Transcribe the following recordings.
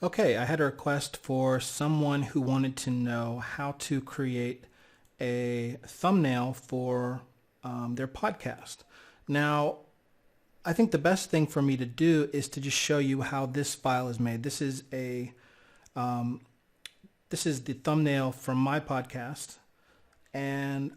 Okay, I had a request for someone who wanted to know how to create a thumbnail for their podcast. Now, I think the best thing for me to do is to just show you how this file is made. Um, this is the thumbnail from my podcast, and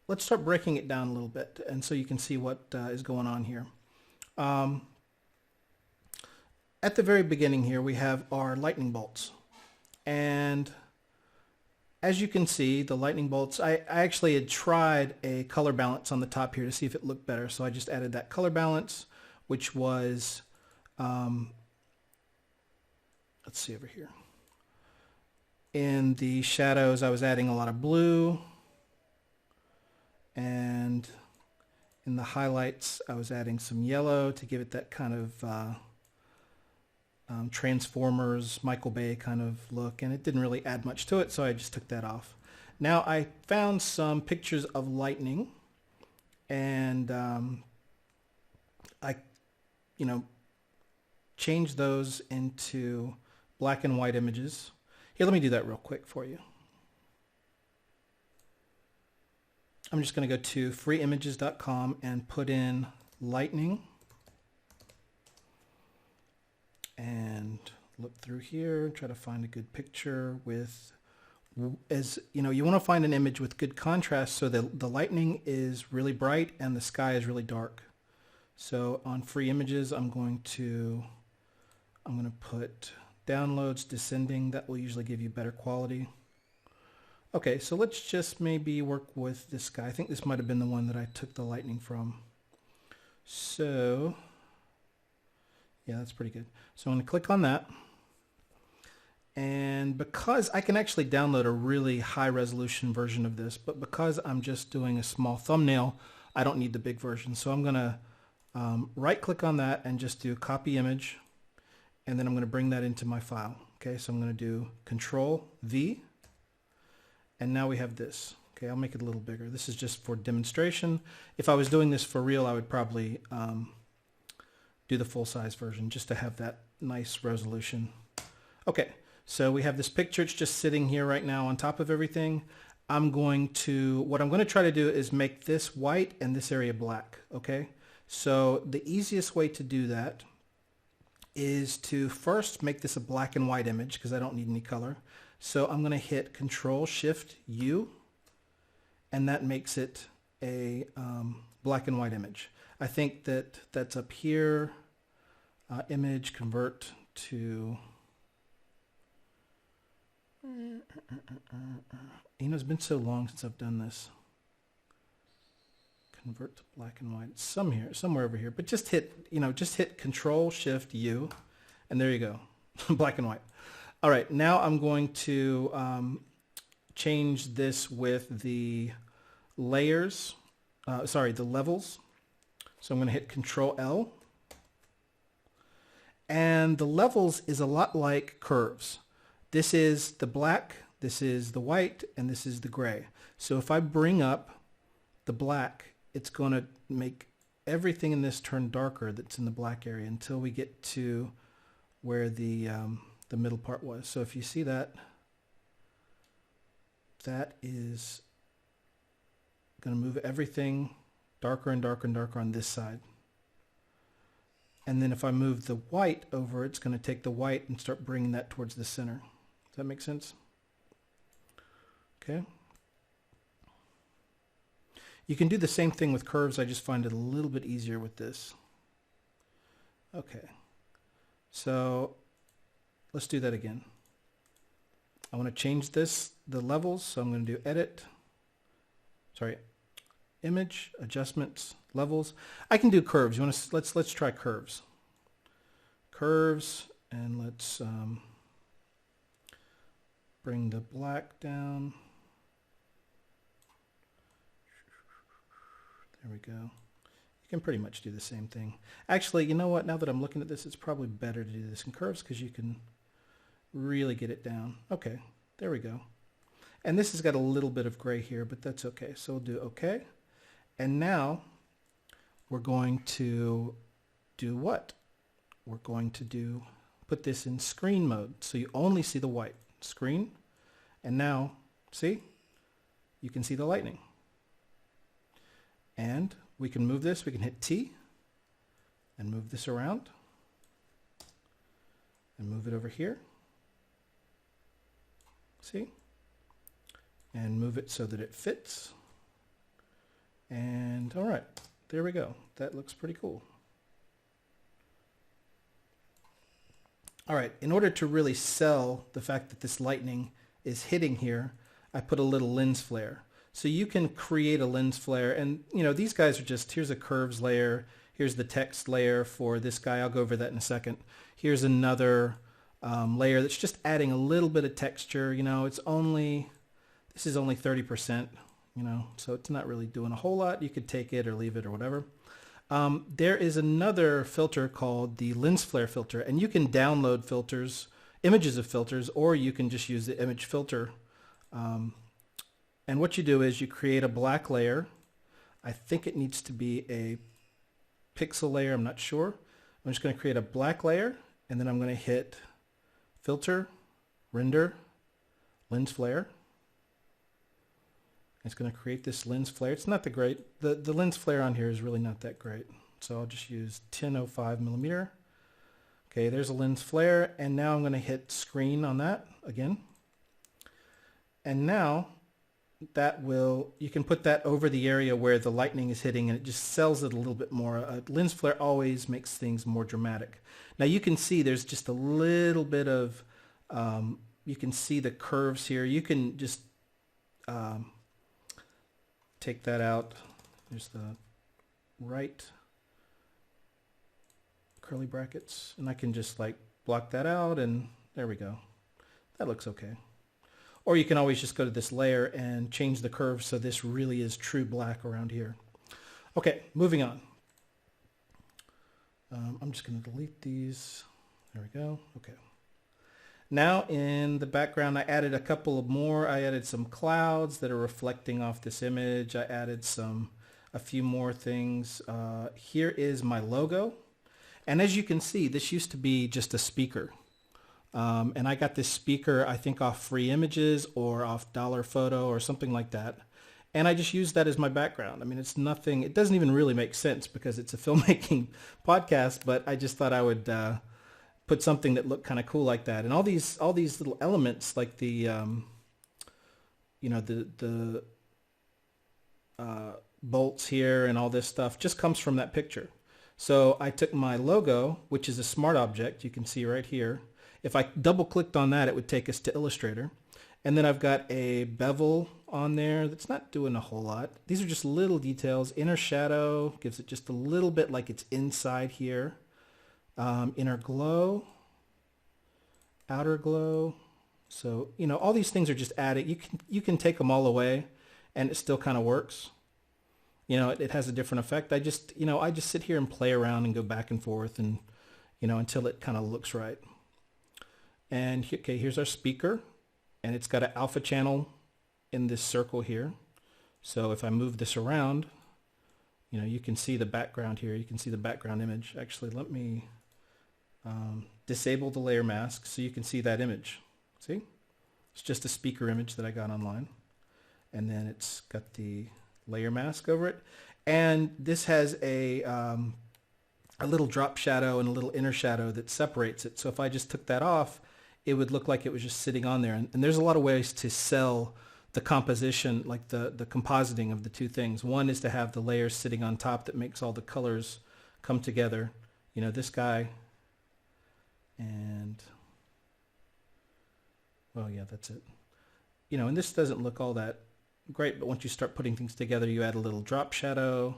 let's start breaking it down a little bit, and so you can see what is going on here. Um, at the very beginning here, we have our lightning bolts. And as you can see, the lightning bolts, I actually had tried a color balance on the top here to see if it looked better. So I just added that color balance, which was, let's see over here. In the shadows, I was adding a lot of blue. And in the highlights, I was adding some yellow to give it that kind of Transformers, Michael Bay kind of look, and it didn't really add much to it, so I just took that off. Now I found some pictures of lightning, and I, changed those into black and white images. Here, let me do that real quick for you. I'm just going to go to freeimages.com and put in lightning. And look through here, try to find a good picture with, you want to find an image with good contrast so that the lightning is really bright and the sky is really dark. So on free images, I'm going to put downloads descending. That will usually give you better quality. Okay, so let's just maybe work with this guy. I think this might have been the one that I took the lightning from. So yeah, that's pretty good. So I'm going to click on that. And because I can actually download a really high resolution version of this, but because I'm just doing a small thumbnail, I don't need the big version. So I'm going to right click on that and just do copy image. And then I'm going to bring that into my file. Okay, so I'm going to do Control V. And now we have this. Okay, I'll make it a little bigger. This is just for demonstration. If I was doing this for real, I would probably do the full-size version just to have that nice resolution. Okay, so we have this picture. It's just sitting here right now on top of everything. What I'm going to try to do is make this white and this area black, okay? So the easiest way to do that is to first make this a black and white image because I don't need any color. So I'm going to hit Control-Shift-U, and that makes it a black and white image. I think that's up here. Image convert to. It's been so long since I've done this. Convert to black and white. It's somewhere over here. But just hit Control-Shift-U, and there you go, black and white. All right, now I'm going to change this with the layers. The levels. So I'm going to hit Control-L. And the levels is a lot like curves. This is the black, this is the white, and this is the gray. So if I bring up the black, it's going to make everything in this turn darker that's in the black area until we get to where the middle part was. So if you see that, that is going to move everything darker and darker and darker on this side. And then if I move the white over, it's going to take the white and start bringing that towards the center. Does that make sense? Okay. You can do the same thing with curves. I just find it a little bit easier with this. Okay. So let's do that again. I want to change the levels. So I'm going to do image, adjustments, levels. I can do curves. Let's try curves. Curves, and let's bring the black down. There we go. You can pretty much do the same thing. Actually, you know what? Now that I'm looking at this, it's probably better to do this in curves because you can really get it down. Okay, there we go. And this has got a little bit of gray here, but that's okay. So we'll do okay. And now we're going to do what? We're going to do put this in screen mode. So you only see the white screen. And now, see, you can see the lightning. And we can move this, we can hit T and move this around and move it over here. See? And move it so that it fits. And all right, there we go. That looks pretty cool. All right, in order to really sell the fact that this lightning is hitting here, I put a little lens flare. So you can create a lens flare, and you know, these guys are just, here's a curves layer, here's the text layer for this guy, I'll go over that in a second. Here's another layer that's just adding a little bit of texture, you know, it's only, this is only 30%, you know, so it's not really doing a whole lot. You could take it or leave it or whatever. There is another filter called the lens flare filter, and you can download filters, images of filters, or you can just use the image filter. And what you do is you create a black layer. I think it needs to be a pixel layer, I'm not sure. I'm just going to create a black layer, and then I'm going to hit filter, render, lens flare. It's going to create this lens flare. It's not that great. The lens flare on here is really not that great. So I'll just use 1005 millimeter. Okay, there's a lens flare, and now I'm going to hit screen on that again. And now that will, you can put that over the area where the lightning is hitting, and it just sells it a little bit more. A lens flare always makes things more dramatic. Now you can see there's just a little bit of, you can see the curves here. You can just take that out. There's the right curly brackets, and I can just like block that out, and there we go. That looks okay. Or you can always just go to this layer and change the curve so this really is true black around here. Okay, moving on. I'm just going to delete these. There we go. Okay. Now in the background, I added a couple of more. I added some clouds that are reflecting off this image. I added a few more things. Here is my logo. And as you can see, this used to be just a speaker. And I got this speaker, I think off Free Images or off Dollar Photo or something like that. And I just used that as my background. I mean, it's nothing, it doesn't even really make sense because it's a filmmaking podcast, but I just thought I would put something that looked kind of cool like that. And all these little elements, like the, you know, the bolts here and all this stuff just comes from that picture. So I took my logo, which is a smart object, you can see right here. If I double clicked on that, it would take us to Illustrator. And then I've got a bevel on there that's not doing a whole lot. These are just little details. Inner shadow gives it just a little bit like it's inside here. Inner glow, outer glow. So, you know, all these things are just added. You can take them all away and it still kind of works. You know, it has a different effect. I just sit here and play around and go back and forth and, you know, until it kind of looks right. And okay, here's our speaker, and it's got an alpha channel in this circle here. So if I move this around, you know, you can see the background here. You can see the background image. Actually, let me disable the layer mask so you can see that image. See? It's just a speaker image that I got online. And then it's got the layer mask over it. And this has a little drop shadow and a little inner shadow that separates it. So if I just took that off, it would look like it was just sitting on there. And there's a lot of ways to sell the composition, like the compositing of the two things. One is to have the layers sitting on top that makes all the colors come together. You know, this guy, and, well, yeah, that's it. You know, and this doesn't look all that great, but once you start putting things together, you add a little drop shadow,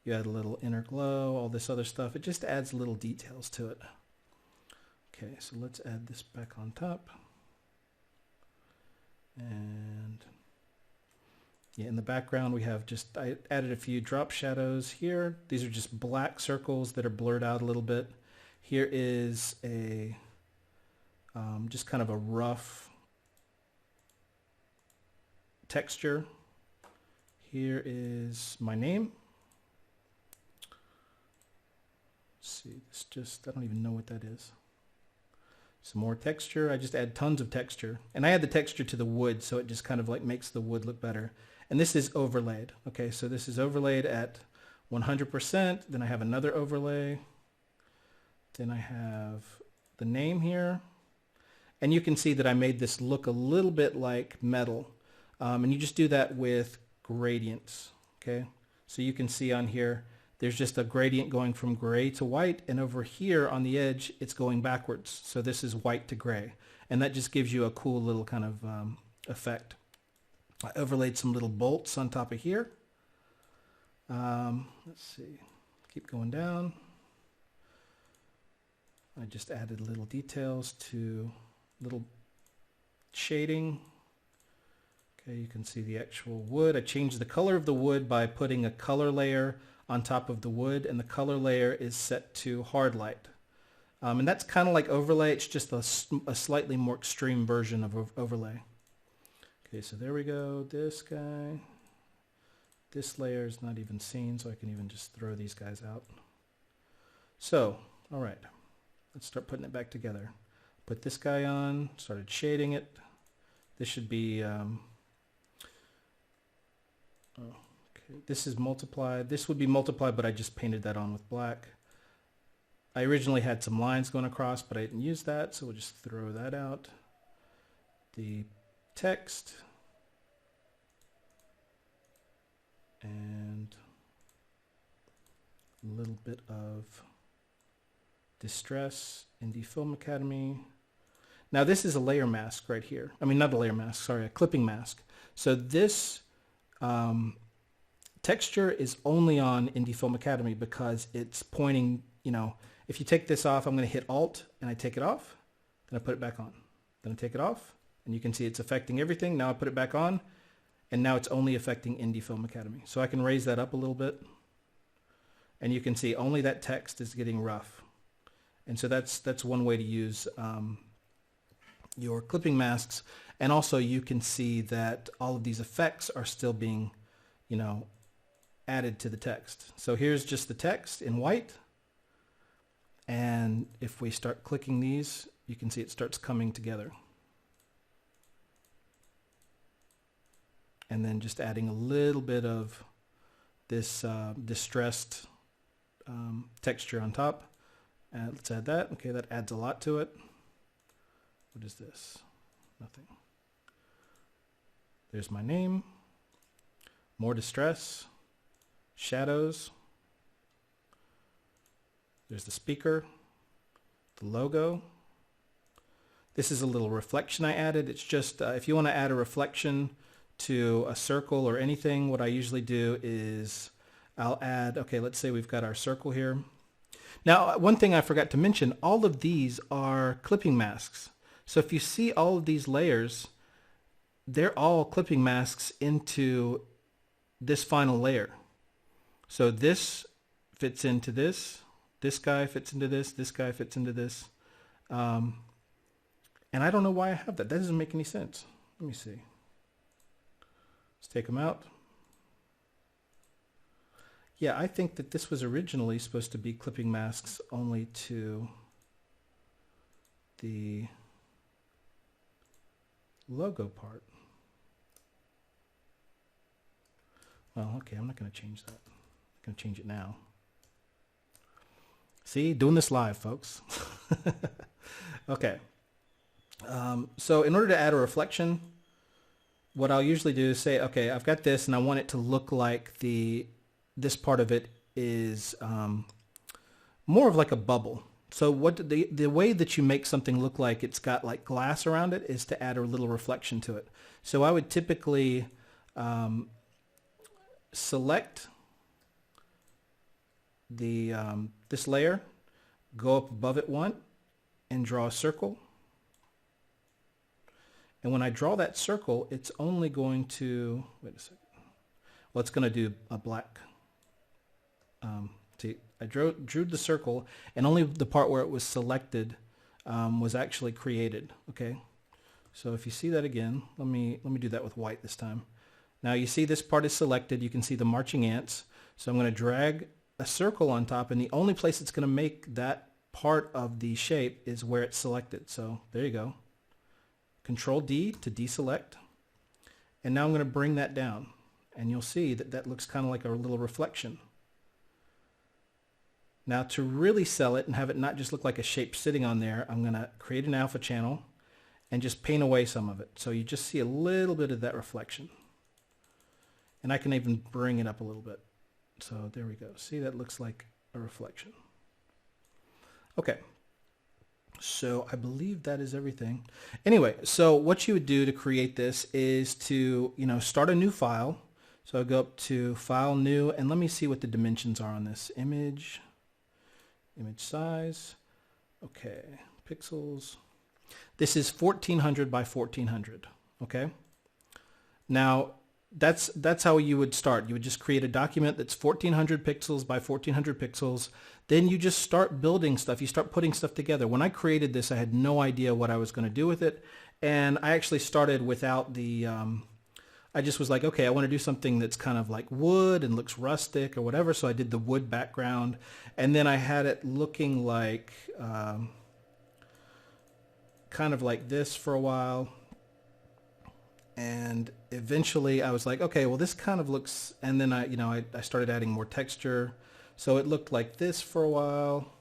you add a little inner glow, all this other stuff. It just adds little details to it. Okay, so let's add this back on top. And yeah, in the background we have just, I added a few drop shadows here. These are just black circles that are blurred out a little bit. Here is a, just kind of a rough texture. Here is my name. Let's see, this just, I don't even know what that is. Some more texture. I just add tons of texture. And I add the texture to the wood, so it just kind of like makes the wood look better. And this is overlaid. Okay, so this is overlaid at 100%. Then I have another overlay. Then I have the name here. And you can see that I made this look a little bit like metal. And you just do that with gradients. Okay, so you can see on here, there's just a gradient going from gray to white, and over here on the edge, it's going backwards. So this is white to gray, and that just gives you a cool little kind of effect. I overlaid some little bolts on top of here. Let's see, keep going down. I just added little details to little shading. Okay, you can see the actual wood. I changed the color of the wood by putting a color layer on top of the wood, and the color layer is set to hard light. And that's kind of like overlay. It's just a slightly more extreme version of overlay. Okay, so there we go. This guy. This layer is not even seen, so I can even just throw these guys out. So, all right. Let's start putting it back together. Put this guy on, started shading it. This should be... this is multiplied. This would be multiplied, but I just painted that on with black. I originally had some lines going across, but I didn't use that, so we'll just throw that out. The text. And a little bit of distress, Indie Film Academy. Now this is a layer mask right here. I mean, not a layer mask, sorry, a clipping mask. So this texture is only on Indie Film Academy because it's pointing, you know, if you take this off, I'm going to hit Alt and I take it off, then I put it back on. Then I take it off, and you can see it's affecting everything. Now I put it back on, and now it's only affecting Indie Film Academy. So I can raise that up a little bit, and you can see only that text is getting rough. And so that's one way to use your clipping masks. And also you can see that all of these effects are still being, you know, added to the text. So here's just the text in white. And if we start clicking these, you can see it starts coming together. And then just adding a little bit of this distressed texture on top. Let's add that. Okay, that adds a lot to it. What is this? Nothing. There's my name. More distress. Shadows. There's the speaker. The logo. This is a little reflection I added. It's just if you want to add a reflection to a circle or anything, what I usually do is I'll add, okay, let's say we've got our circle here. Now, one thing I forgot to mention, all of these are clipping masks. So if you see all of these layers, they're all clipping masks into this final layer. So this fits into this guy fits into this guy fits into this. And I don't know why I have that. That doesn't make any sense. Let me see. Let's take them out. Yeah, I think that this was originally supposed to be clipping masks only to the logo part. Well, okay, I'm not going to change that. I'm going to change it now. See, doing this live, folks. Okay. So in order to add a reflection, what I'll usually do is say, okay, I've got this and I want it to look like this part of it is more of like a bubble. So what the way that you make something look like it's got like glass around it is to add a little reflection to it. So I would typically select the this layer, go up above it one, and draw a circle. And when I draw that circle, it's only going to, wait a second. Well, it's going to do a black. See, I drew the circle, and only the part where it was selected was actually created. Okay, so if you see that again, let me do that with white this time. Now you see this part is selected. You can see the marching ants. So I'm going to drag a circle on top, and the only place it's going to make that part of the shape is where it's selected. So there you go. Control D to deselect. And now I'm going to bring that down. And you'll see that that looks kind of like a little reflection. Now to really sell it and have it not just look like a shape sitting on there, I'm going to create an alpha channel and just paint away some of it. So you just see a little bit of that reflection. And I can even bring it up a little bit. So there we go. See, that looks like a reflection. Okay. So I believe that is everything. Anyway, so what you would do to create this is to, start a new file. So I go up to File, New, and let me see what the dimensions are on this. Image size. Okay, pixels. This is 1400 by 1400. Okay. Now that's how you would start. You would just create a document that's 1400 pixels by 1400 pixels. Then you just start building stuff. You start putting stuff together. When I created this, I had no idea what I was going to do with it. And I actually started without the, I just was like, okay, I want to do something that's kind of like wood and looks rustic or whatever. So I did the wood background. And then I had it looking like, kind of like this for a while. And eventually I was like, okay, well, this kind of looks, and then I started adding more texture. So it looked like this for a while.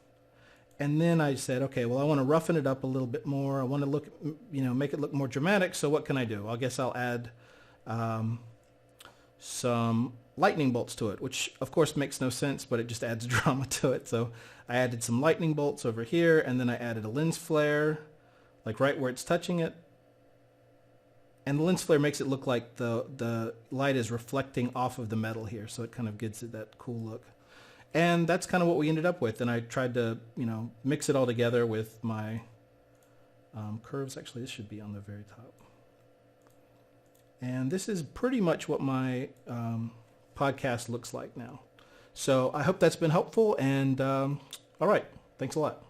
And then I said, okay, well, I want to roughen it up a little bit more. I want to look, make it look more dramatic. So what can I do? I guess I'll add some lightning bolts to it, which of course makes no sense, but it just adds drama to it. So I added some lightning bolts over here, and then I added a lens flare, like right where it's touching it. And the lens flare makes it look like the light is reflecting off of the metal here, so it kind of gives it that cool look. And that's kind of what we ended up with. And I tried to, mix it all together with my curves. Actually, this should be on the very top. And this is pretty much what my podcast looks like now. So I hope that's been helpful. And all right, thanks a lot.